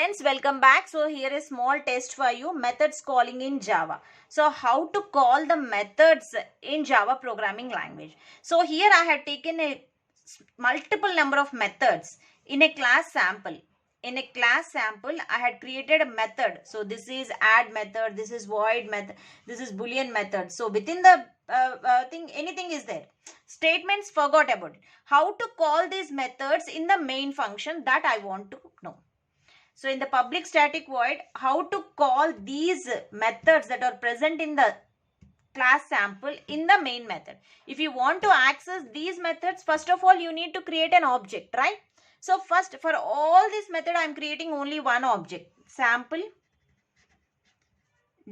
friends, welcome back. So here is small test for you, methods calling in Java. So how to call the methods in Java programming language. So here I have taken a multiple number of methods in a class sample. In a class sample, I had created a method. So this is add method, this is void method, this is boolean method. So within the thing, anything is there. Statements forgot about it. How to call these methods in the main function, that I want to know. So in the public static void, how to call these methods that are present in the class sample in the main method. If you want to access these methods, first of all, you need to create an object, right? So first, for all this method, I am creating only one object. Sample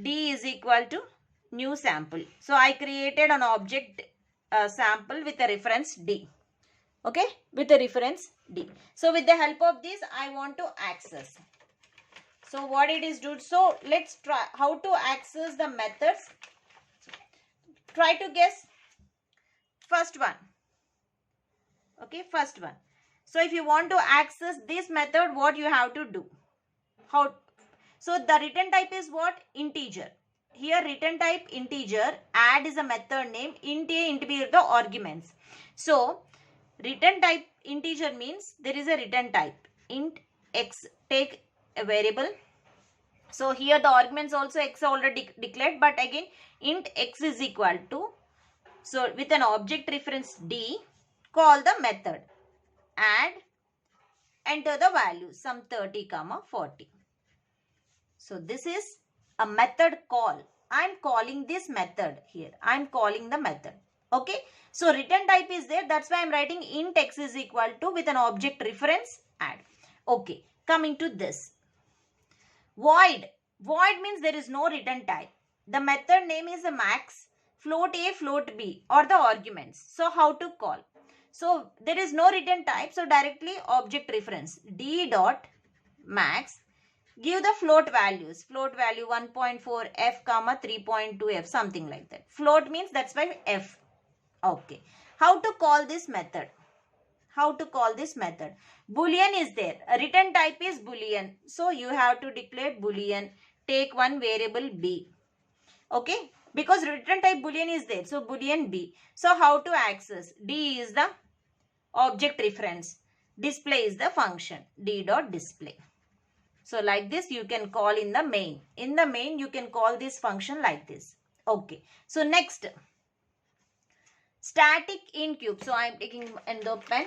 D is equal to new sample. So I created an object sample with a reference D. Okay, with a reference D. So with the help of this, I want to access. So what it is do? So let's try how to access the methods. Try to guess. First one. Okay, first one. So if you want to access this method, what you have to do? How? So the return type is what? Integer. Here return type integer. Add is a method name. Int A, int B are the arguments. So return type integer means there is a return type. Int x, take a variable. So here the arguments also x already declared, but again int x is equal to, so with an object reference D, call the method. Add, enter the value, some 30, 40. So this is a method call. I am calling this method here. I am calling the method. Okay. So return type is there. That's why I am writing int x is equal to with an object reference add. Okay. Coming to this. Void. Void means there is no return type. The method name is a max, float A, float B or the arguments. So how to call? So there is no return type. So directly object reference D dot max. Give the float values. Float value 1.4 f comma 3.2 f, something like that. Float means that's why f. Okay. How to call this method? How to call this method? Boolean is there. A return type is boolean. So you have to declare boolean. Take one variable b. Okay. Because return type boolean is there. So boolean b. So how to access? D is the object reference. Display is the function. D dot display. So like this you can call in the main. In the main you can call this function like this. Okay. So next. Static int cube. So I am taking the pen.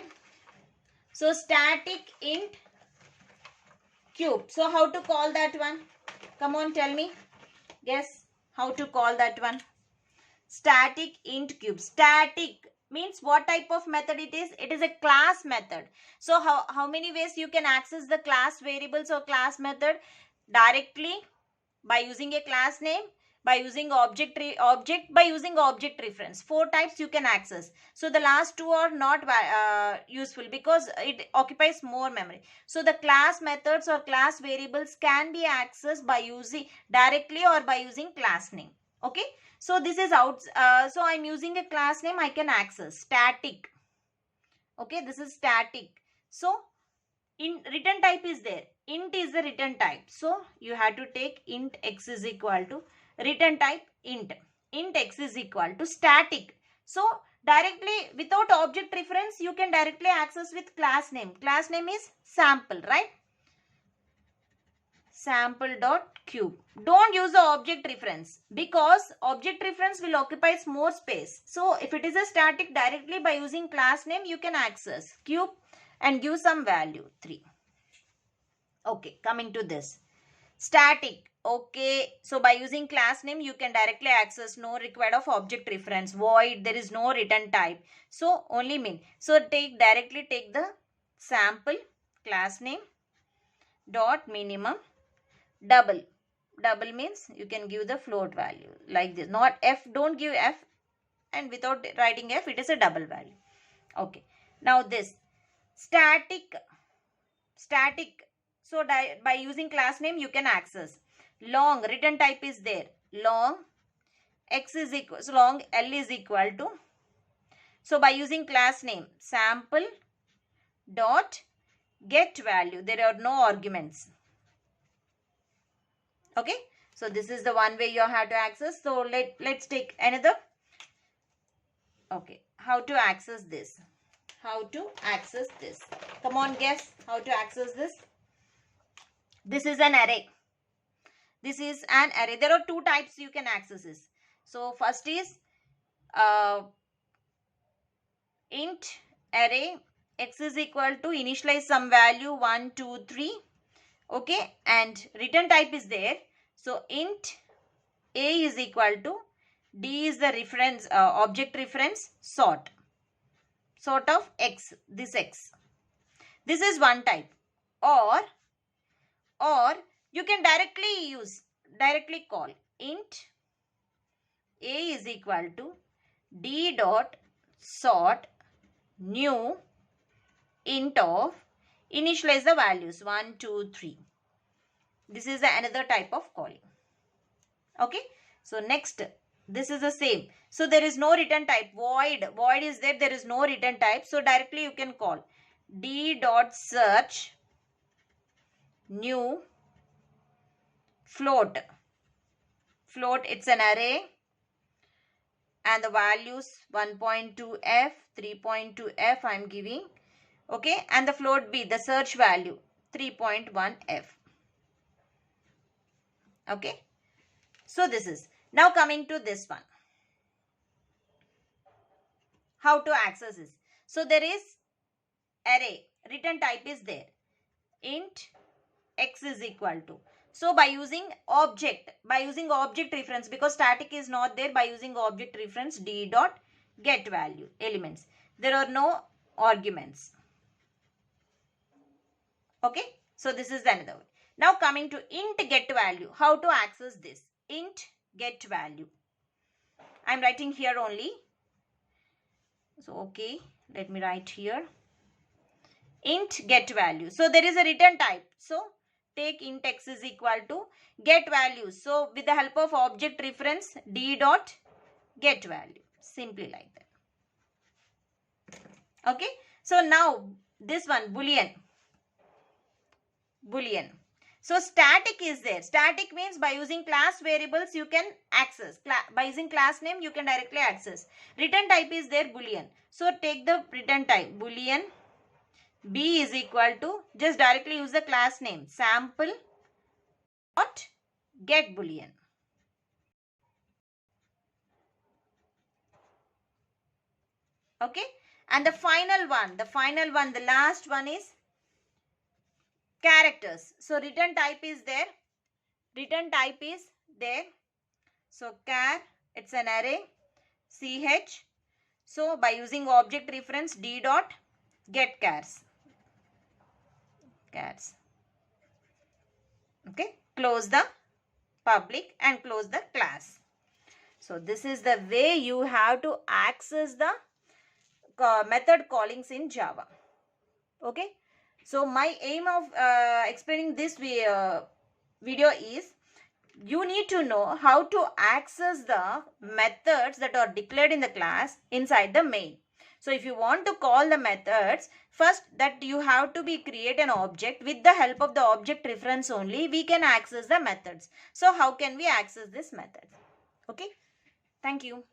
So static int cube. So how to call that one? Come on, tell me. Guess how to call that one. Static int cube. Static means what type of method it is? It is a class method. So how many ways you can access the class variables or class method? Directly by using a class name, by using object by using object reference. 4 types you can access. So the last 2 are not useful because it occupies more memory. So the class methods or class variables can be accessed by using directly or by using class name. Okay. So this is out. So I am using a class name. I can access static. Okay. This is static. So in return type is there. Int is the return type. So you have to take int x is equal to return type int. Int x is equal to static. So directly without object reference you can directly access with class name. Class name is sample, right? Sample.cube. Don't use the object reference because object reference will occupy more space. So if it is a static, directly by using class name you can access cube and give some value 3. Okay, coming to this. Static. Okay, so by using class name you can directly access, no required of object reference. Void, there is no return type. So only min. So directly take the sample class name dot minimum double. Double means you can give the float value like this. Not f, don't give f, and without writing f it is a double value. Okay. Now this static. So by using class name you can access. Long, return type is there. Long x is equal, so long L is equal to. So by using class name sample dot get value, there are no arguments. Okay. So this is the one way you have to access. So let's take another. Okay. How to access this? How to access this? Come on, guess how to access this. This is an array. This is an array. There are two types you can access this. So first is int array x is equal to initialize some value 1, 2, 3. Okay, and return type is there. So int a is equal to d is the reference object reference sort of x, this x. This is one type. Or you can directly call int a is equal to d dot sort new int of initialize the values 1, 2, 3. This is another type of calling. Okay. So next, this is the same. So there is no return type. Void is there. There is no return type. So directly you can call d dot search new float. It's an array. And the values 1.2f, 3.2f I am giving. Okay. And the float b, the search value 3.1f. Okay. So this is. Now coming to this one. How to access this? So there is array. Return type is there. Int x is equal to. So by using object reference, because static is not there, by using object reference d dot get value elements. There are no arguments. Okay. So this is another one. Now coming to int get value. How to access this? Int get value. I am writing here only. So okay, let me write here. Int get value. So there is a return type. So take int x is equal to get value. So with the help of object reference d dot get value. Simply like that. Okay. So now this one boolean. So static is there. Static means by using class variables you can access. By using class name you can directly access. Return type is there boolean. So take the return type boolean. B is equal to, just directly use the class name sample dot get boolean. Okay. And the final one, the last one is characters. So return type is there. So char, it's an array. Ch. So by using object reference d dot get chars. Okay. Close the public and close the class. So this is the way you have to access the method callings in Java. Okay. So my aim of explaining this video is you need to know how to access the methods that are declared in the class inside the main. So if you want to call the methods, first that you have to create an object. With the help of the object reference only, we can access the methods. So how can we access this method? Okay. Thank you.